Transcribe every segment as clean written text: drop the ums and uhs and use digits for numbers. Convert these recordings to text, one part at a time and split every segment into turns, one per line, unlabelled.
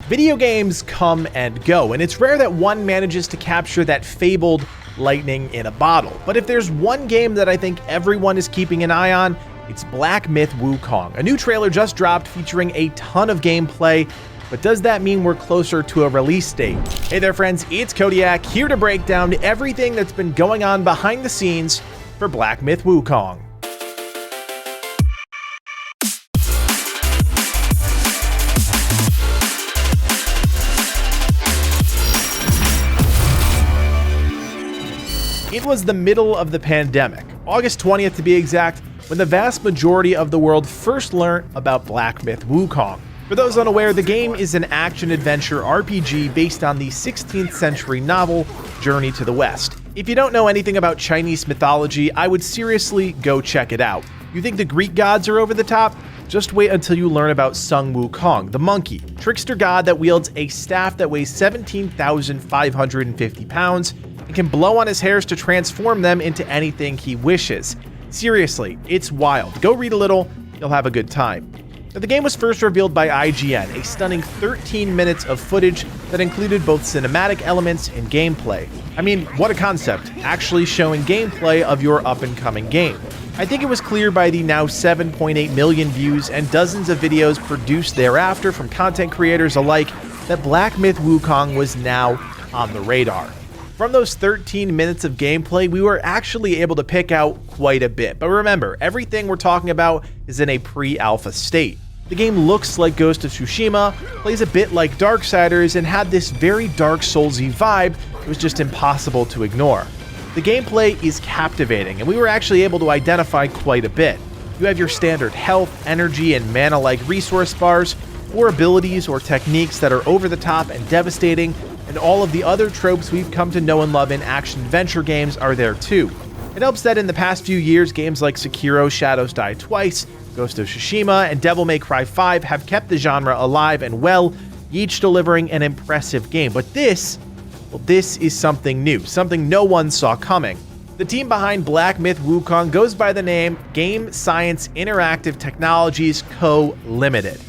Video games come and go, and it's rare that one manages to capture that fabled lightning in a bottle. But if there's one game that I think everyone is keeping an eye on, it's Black Myth Wukong. A new trailer just dropped featuring a ton of gameplay, but does that mean we're closer to a release date? Hey there friends, it's Kodiak here to break down everything that's been going on behind the scenes for Black Myth Wukong. It was the middle of the pandemic, August 20th to be exact, when the vast majority of the world first learned about Black Myth Wukong. For those unaware, the game is an action-adventure RPG based on the 16th century novel Journey to the West. If you don't know anything about Chinese mythology, I would seriously go check it out. You think the Greek gods are over the top? Just wait until you learn about Sun Wukong, the monkey, trickster god that wields a staff that weighs 17,550 pounds and can blow on his hairs to transform them into anything he wishes. Seriously, it's wild. Go read a little, you'll have a good time. Now, the game was first revealed by IGN, a stunning 13 minutes of footage that included both cinematic elements and gameplay. I mean, what a concept, actually showing gameplay of your up-and-coming game. I think it was clear by the now 7.8 million views and dozens of videos produced thereafter from content creators alike that Black Myth Wukong was now on the radar. From those 13 minutes of gameplay, we were actually able to pick out quite a bit. But remember, everything we're talking about is in a pre-alpha state. The game looks like Ghosts of Tsushima, plays a bit like Darksiders, and had this very Dark Souls-y vibe that was just impossible to ignore. The gameplay is captivating, and we were actually able to identify quite a bit. You have your standard health, energy, and mana-like resource bars, or abilities or techniques that are over the top and devastating, and all of the other tropes we've come to know and love in action-adventure games are there too. It helps that in the past few years, games like Sekiro, Shadows Die Twice, Ghosts of Tsushima, and Devil May Cry 5 have kept the genre alive and well, each delivering an impressive game. But this is something new, something no one saw coming. The team behind Black Myth Wukong goes by the name Game Science Interactive Technologies Co. Limited.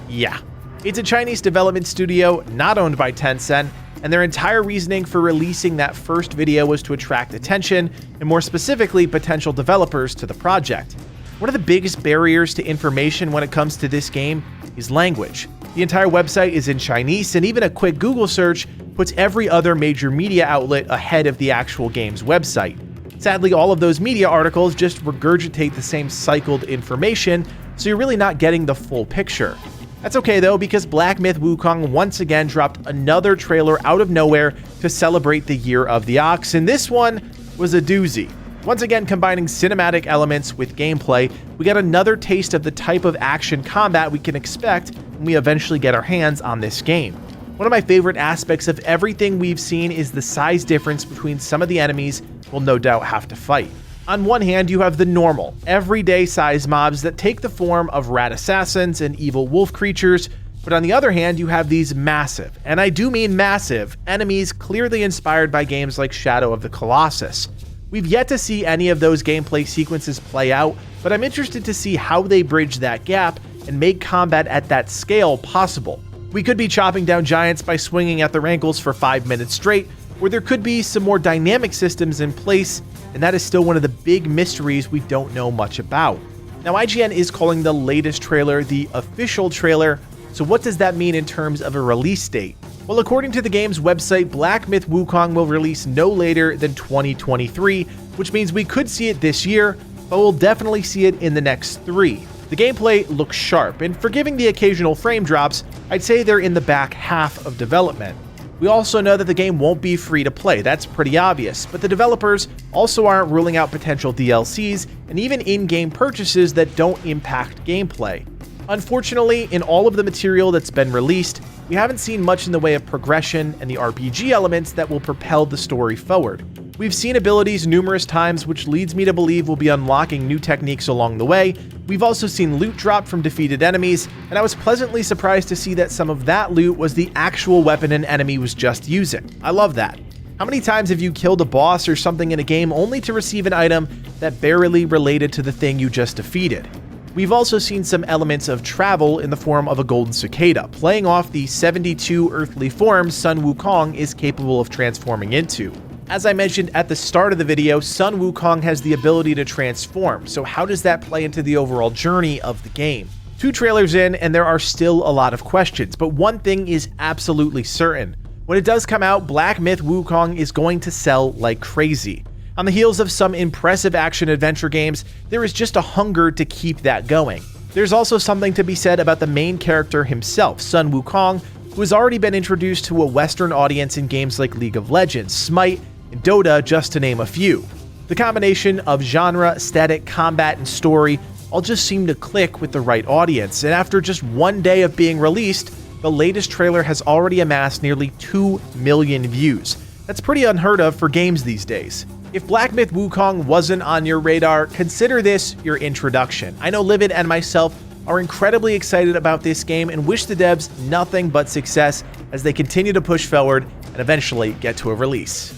Yeah. It's a Chinese development studio not owned by Tencent, and their entire reasoning for releasing that first video was to attract attention, and more specifically, potential developers to the project. One of the biggest barriers to information when it comes to this game is language. The entire website is in Chinese, and even a quick Google search puts every other major media outlet ahead of the actual game's website. Sadly, all of those media articles just regurgitate the same cycled information, so you're really not getting the full picture. That's okay though, because Black Myth Wukong once again dropped another trailer out of nowhere to celebrate the Year of the Ox, and this one was a doozy. Once again combining cinematic elements with gameplay, we got another taste of the type of action combat we can expect when we eventually get our hands on this game. One of my favorite aspects of everything we've seen is the size difference between some of the enemies we'll no doubt have to fight. On one hand, you have the normal, everyday size mobs that take the form of rat assassins and evil wolf creatures, but on the other hand, you have these massive, and I do mean massive, enemies clearly inspired by games like Shadow of the Colossus. We've yet to see any of those gameplay sequences play out, but I'm interested to see how they bridge that gap and make combat at that scale possible. We could be chopping down giants by swinging at their ankles for 5 minutes straight, or there could be some more dynamic systems in place, and that is still one of the big mysteries we don't know much about. Now, IGN is calling the latest trailer the official trailer, so what does that mean in terms of a release date? Well, according to the game's website, Black Myth Wukong will release no later than 2023, which means we could see it this year, but we'll definitely see it in the next 3. The gameplay looks sharp, and forgiving the occasional frame drops, I'd say they're in the back half of development. We also know that the game won't be free to play, that's pretty obvious, but the developers also aren't ruling out potential DLCs and even in-game purchases that don't impact gameplay. Unfortunately, in all of the material that's been released, we haven't seen much in the way of progression and the RPG elements that will propel the story forward. We've seen abilities numerous times, which leads me to believe we'll be unlocking new techniques along the way. We've also seen loot drop from defeated enemies, and I was pleasantly surprised to see that some of that loot was the actual weapon an enemy was just using. I love that. How many times have you killed a boss or something in a game only to receive an item that barely related to the thing you just defeated? We've also seen some elements of travel in the form of a golden cicada, playing off the 72 earthly forms Sun Wukong is capable of transforming into. As I mentioned at the start of the video, Sun Wukong has the ability to transform, so how does that play into the overall journey of the game? 2 trailers in, and there are still a lot of questions, but one thing is absolutely certain. When it does come out, Black Myth Wukong is going to sell like crazy. On the heels of some impressive action-adventure games, there is just a hunger to keep that going. There's also something to be said about the main character himself, Sun Wukong, who has already been introduced to a Western audience in games like League of Legends, Smite, and Dota, just to name a few. The combination of genre, aesthetic, combat, and story all just seem to click with the right audience, and after just one day of being released, the latest trailer has already amassed nearly 2 million views. That's pretty unheard of for games these days. If Black Myth Wukong wasn't on your radar, consider this your introduction. I know Livid and myself are incredibly excited about this game and wish the devs nothing but success as they continue to push forward and eventually get to a release.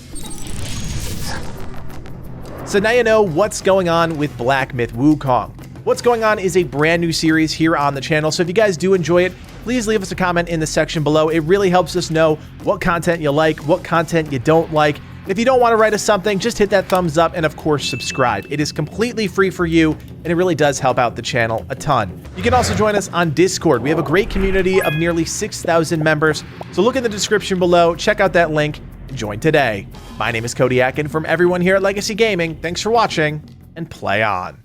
So now you know what's going on with Black Myth Wukong. What's Going On is a brand new series here on the channel, so if you guys do enjoy it, please leave us a comment in the section below. It really helps us know what content you like, what content you don't like. If you don't want to write us something, just hit that thumbs up and of course subscribe. It is completely free for you and it really does help out the channel a ton. You can also join us on Discord. We have a great community of nearly 6,000 members, so look in the description below, check out that link, and join today. My name is Kodiak, and from everyone here at Legacy Gaming, thanks for watching and play on.